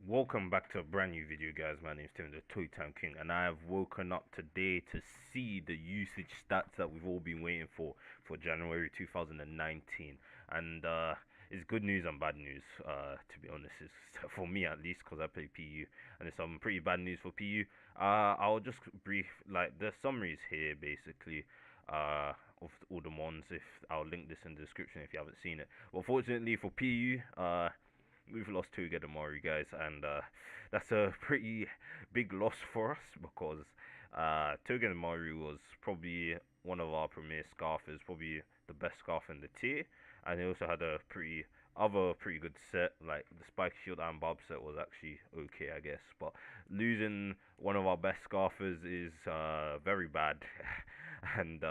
Welcome back to a brand new video, guys. My name is Tim, the Toy Time King, and I have woken up today to see the usage stats that we've all been waiting for January 2019. And it's good news and bad news, to be honest. It's for me at least, because I play PU, and it's some pretty bad news for PU. I'll just brief like the summaries here, basically. Of all the ones, if I'll link this in the description if you haven't seen it. Well, fortunately for PU, we've lost TOGE Mori, guys, and that's a pretty big loss for us because TOGE Mori was probably one of our premier scarfers, probably the best scarf in the tier, and he also had a pretty good set. Like the Spike Shield and Bob set was actually okay, I guess, but losing one of our best scarfers is very bad, and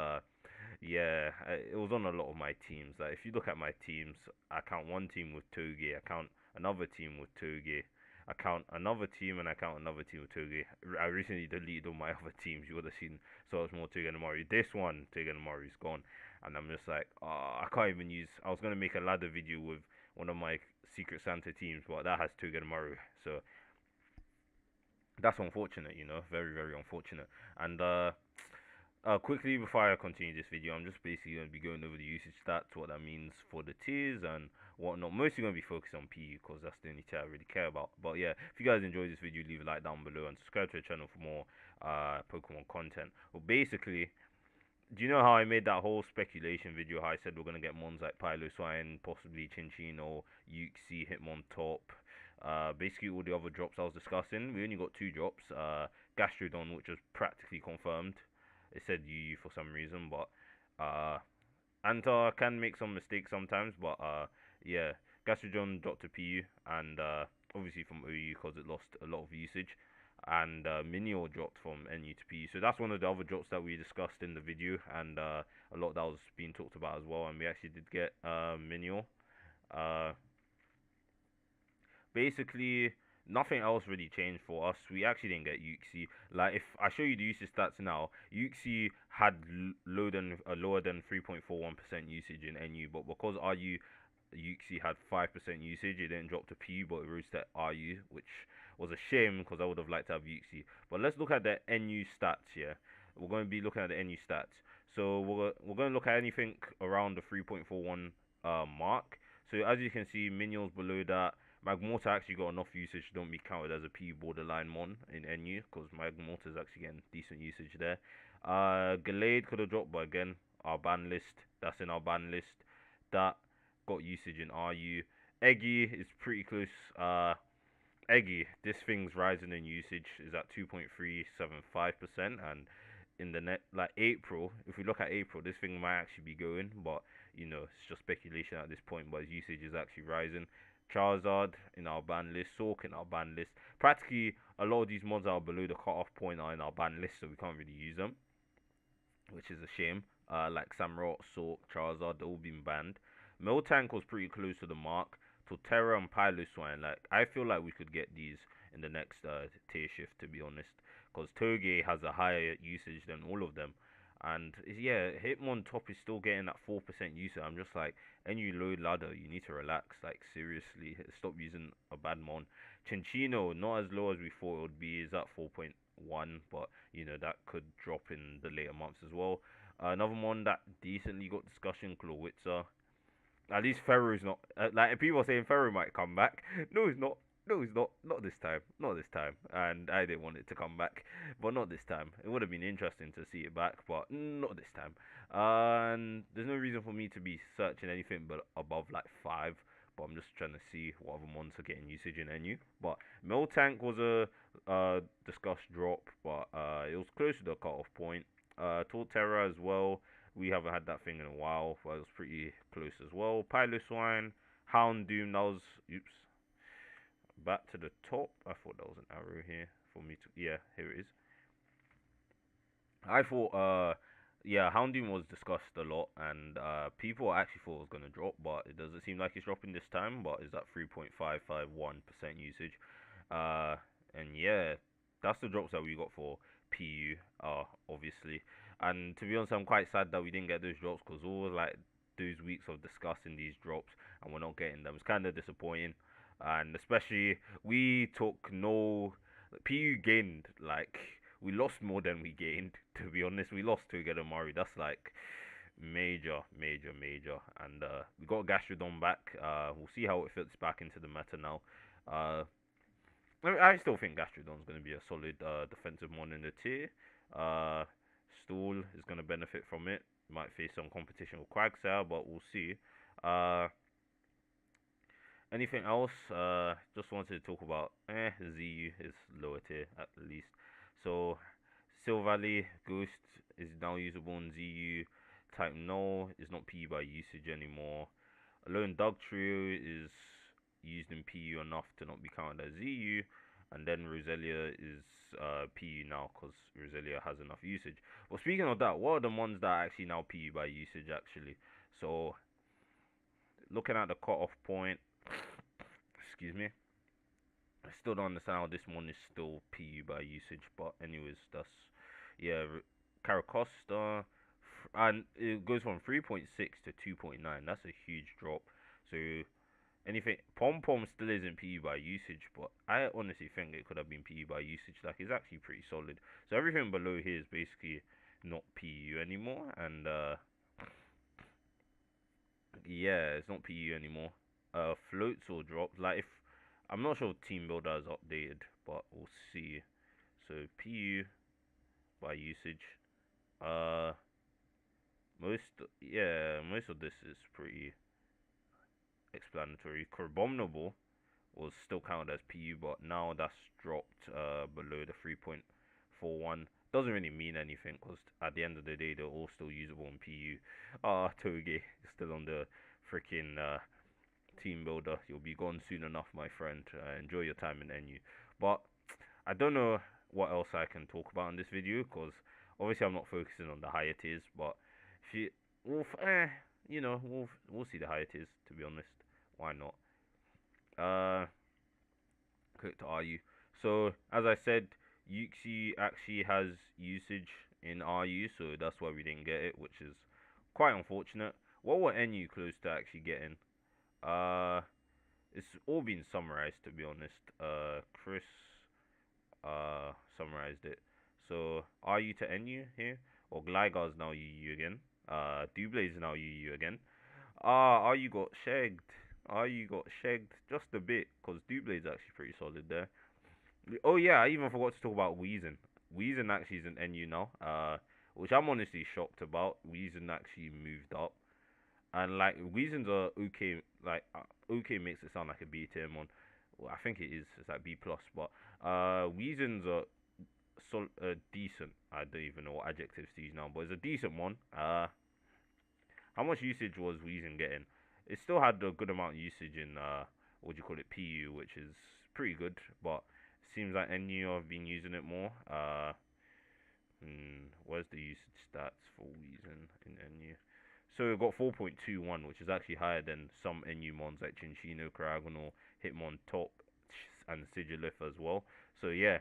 yeah, it was on a lot of my teams. Like if you look at my teams, I count one team with TOGE, I count another team with TOGE, I count another team, and I count another team with TOGE. I recently deleted all my other teams. You would have seen so much more TOGE and Mori. This one, TOGE and Mori, is gone, and I'm just like, oh, I can't even use. I was gonna make a ladder video with one of my Secret Santa teams, but that has TOGE and Mori, so that's unfortunate. Very very unfortunate. And quickly before I continue this video, I'm just basically going to be going over the usage stats, what that means for the tiers and whatnot. Mostly going to be focused on PU because that's the only tier I really care about. But yeah, if you guys enjoy this video, leave a like down below and subscribe to the channel for more Pokemon content. Well, basically, do you know how I made that whole speculation video? How I said we're going to get mons like Piloswine, possibly Chinchino, Uxie, Hitmontop. Basically all the other drops I was discussing. We only got two drops. Gastrodon, which was practically confirmed. It said UU for some reason, but Antar can make some mistakes sometimes. But yeah, Gastrodon dropped to PU, and obviously from OU because it lost a lot of usage, and Minior dropped from NU to PU. So that's one of the other drops that we discussed in the video, and a lot that was being talked about as well. And we actually did get Minior. Uh, Basically nothing else really changed for us. We actually didn't get Uxie. Like if I show you the usage stats now, Uxie had lower than 3.41% usage in NU, but because RU Uxie had 5% usage, it didn't drop to PU, but it rose to RU, which was a shame because I would have liked to have Uxie. But let's look at the NU stats here. We're going to be looking at the NU stats. So we're going to look at anything around the 3.41 mark. So as you can see, Minion's below that. Magmortar actually got enough usage to don't be counted as a P borderline mon in NU because Magmortar is actually getting decent usage there. Gallade could have dropped, but again, our ban list, that's in our ban list. That got usage in RU. Eggy is pretty close. Eggy, this thing's rising in usage is at 2.375%, and in the net like April, if we look at April, this thing might actually be going, but it's just speculation at this point. But his usage is actually rising. Charizard in our ban list, Sork in our ban list. Practically, a lot of these mods that are below the cutoff point are in our ban list, so we can't really use them, which is a shame. Like Samurott, Sork, Charizard, they've all been banned. Miltank was pretty close to the mark. Torterra and Piloswine, like I feel like we could get these in the next tier shift, to be honest, because Toge has a higher usage than all of them. And yeah, Hitmontop is still getting that 4% usage. I'm just like, any load ladder, you need to relax. Like seriously, stop using a bad mon. Chinchino, not as low as we thought it would be, is at 4.1, but that could drop in the later months as well. Another one that decently got discussion, Klawitza. At least Ferro's not like people are saying Ferro might come back. No, he's not. No, he's not. Not this time. Not this time. And I didn't want it to come back, but not this time. It would have been interesting to see it back, but not this time. And there's no reason for me to be searching anything but above like 5. But I'm just trying to see what other monsters are getting usage in NU. But Miltank was a discussed drop, but it was close to the cutoff point. Torterra as well. We haven't had that thing in a while, but it was pretty close as well. Piloswine, Houndoom, that was, oops, back to the top. I thought that was an arrow here for me to, yeah, here it is. I thought, yeah, Houndoom was discussed a lot, and people actually thought it was going to drop, but it doesn't seem like it's dropping this time, but it's at 3.551% usage. And yeah, that's the drops that we got for PU, obviously. And to be honest, I'm quite sad that we didn't get those drops because all like those weeks of discussing these drops and we're not getting them. It's kind of disappointing. and especially we took no PU gained like we lost more than we gained. To be honest, we lost to get Murray. That's like major, major, major. And we got Gastrodon back. We'll see how it fits back into the meta now. Uh, I still think Gastrodon's going to be a solid defensive mon in the tier. Uh, Stool is going to benefit from it. Might face some competition with Quagsire, but we'll see. Uh, Anything else? Just wanted to talk about ZU is lower tier at least. So Silvally Ghost is now usable in ZU. Type No is not PU by usage anymore. Alone Dog Trio is used in PU enough to not be counted as ZU. And then Roselia is PU now because Roselia has enough usage. Well, speaking of that, what are the ones that are actually now PU by usage actually? So looking at the cutoff point, excuse me, I still don't understand how this one is still PU by usage, but anyways, that's yeah, Caracosta, and it goes from 3.6 to 2.9. That's a huge drop. So anything Pom Pom still isn't PU by usage, but I honestly think it could have been PU by usage. Like it's actually pretty solid. So everything below here is basically not PU anymore, and yeah, it's not PU anymore. Floats or drops. Like if I'm not sure Team Builder is updated, but we'll see. So PU by usage. Uh, most most of this is pretty explanatory. Carbomnable was still counted as PU, but now that's dropped below the 3.41. Doesn't really mean anything because at the end of the day, they're all still usable in PU. Toge is still on the freaking team builder. You'll be gone soon enough, my friend. Enjoy your time in NU. But I don't know what else I can talk about in this video because obviously I'm not focusing on the higher tiers. But if you, we'll see the higher tiers. To be honest, why not? Click to RU. So as I said, Yuxi actually has usage in RU, so that's why we didn't get it, which is quite unfortunate. What were NU close to actually getting? Uh, it's all been summarized to be honest. Chris summarized it. So RU to NU here, or Gligar's now UU again. Doublade is now UU again. RU got shagged. RU got shagged just a bit, because Doublade's actually pretty solid there. Oh yeah, I even forgot to talk about Weezin. Weezin actually is an NU now, which I'm honestly shocked about. Weezin actually moved up. And like Weezen's are okay, like okay makes it sound like a B tier one. Well, I think it is. It's like B plus, but Weezen's are decent. I don't even know what adjectives to use now, but it's a decent one. How much usage was Weezin getting? It still had a good amount of usage in what do you call it, PU, which is pretty good, but it seems like NU have been using it more. Where's the usage stats for Weezin in NU? So it got 4.21, which is actually higher than some NU mons like Chinchino, Caragonal, Hitmon, Top, and Sigilith as well. So yeah,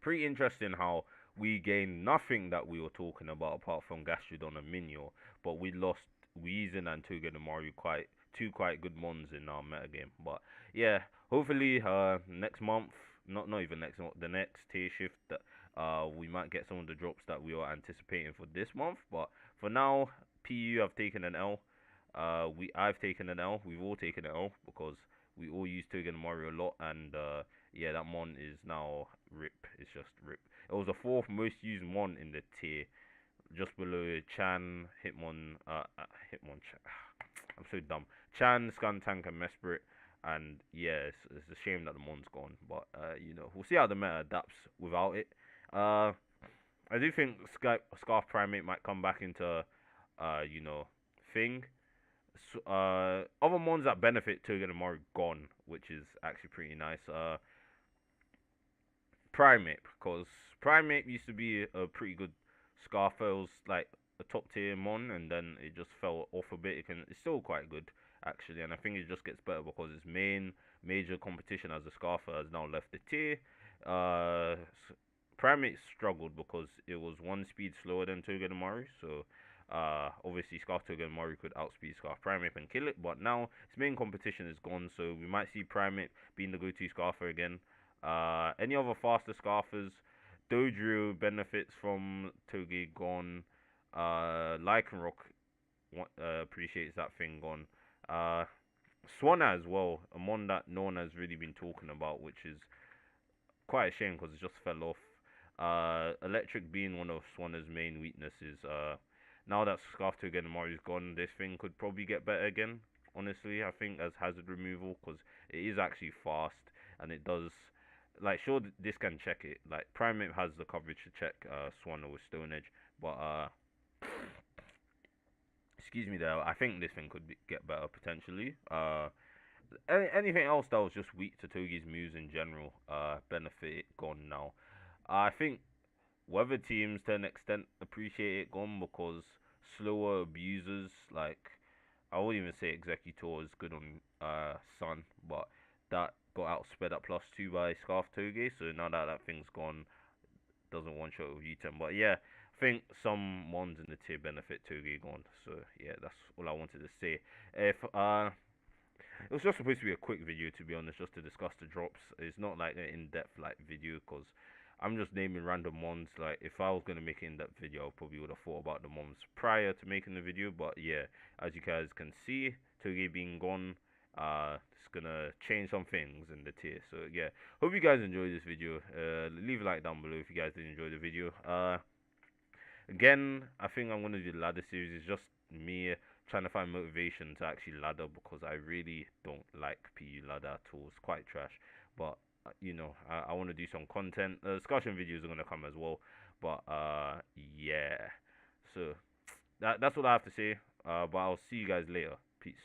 pretty interesting how we gained nothing that we were talking about apart from Gastrodon and Minyor, but we lost Weezin and Togedemaru quite good mons in our metagame. But yeah, hopefully next month, not even next month, the next tier shift that we might get some of the drops that we were anticipating for this month. But for now, PU have taken an L. I've taken an L. We've all taken an L because we all use Togedemaru a lot, and yeah, that mon is now RIP. It's just RIP. It was the fourth most used mon in the tier, just below Chan, Hitmon, I'm so dumb. Chan, Skuntank, and Mesprit. And yeah, it's a shame that the mon's gone, but we'll see how the meta adapts without it. I do think Scarf Primate might come back into, thing. So, other mons that benefit Togedemaru gone, which is actually pretty nice. Primate, because Primate used to be a pretty good Scarfell's like a top tier mon, and then it just fell off a bit. It's still quite good actually, and I think it just gets better because its main major competition as a Scarfer has now left the tier. Primate struggled because it was one speed slower than Togedemaru, so Obviously, Scarf Toga and Mori could outspeed Scarf Primate and kill it, but now its main competition is gone, so we might see Primate being the go-to Scarfer again. Any other faster Scarfers? Dodrio benefits from Toge gone. Lycanroc appreciates that thing gone. Uh, Swanna as well, a mon that no one has really been talking about, which is quite a shame because it just fell off. Electric being one of Swanna's main weaknesses. Now that Scarf Toga and Mari's gone, this thing could probably get better again. Honestly, I think as hazard removal because it is actually fast and it does. Like, sure, this can check it. Like, Primate has the coverage to check Swanna with Stone Edge, but excuse me there. I think this thing could get better potentially. Anything else that was just weak to Togi's moves in general, benefit it gone now. I think weather teams to an extent appreciate it gone because slower abusers like I wouldn't even say Executor is good on Sun, but that got outsped at +2 by Scarf Toge, so now that that thing's gone, doesn't one shot with U-turn. But yeah, I think some ones in the tier benefit Toge gone. So yeah, that's all I wanted to say. If it was just supposed to be a quick video, to be honest, just to discuss the drops. It's not like an in-depth like video because I'm just naming random ones. Like if I was gonna make an in-depth video, I probably would have thought about the ones prior to making the video. But yeah, as you guys can see, Toge being gone, it's gonna change some things in the tier. So yeah, hope you guys enjoyed this video. Leave a like down below if you guys did enjoy the video. Again, I think I'm gonna do the ladder series. It's just me trying to find motivation to actually ladder because I really don't like PU ladder at all. It's quite trash. But you know, I want to do some content. Discussion videos are gonna come as well. But yeah. So that's what I have to say. But I'll see you guys later. Peace.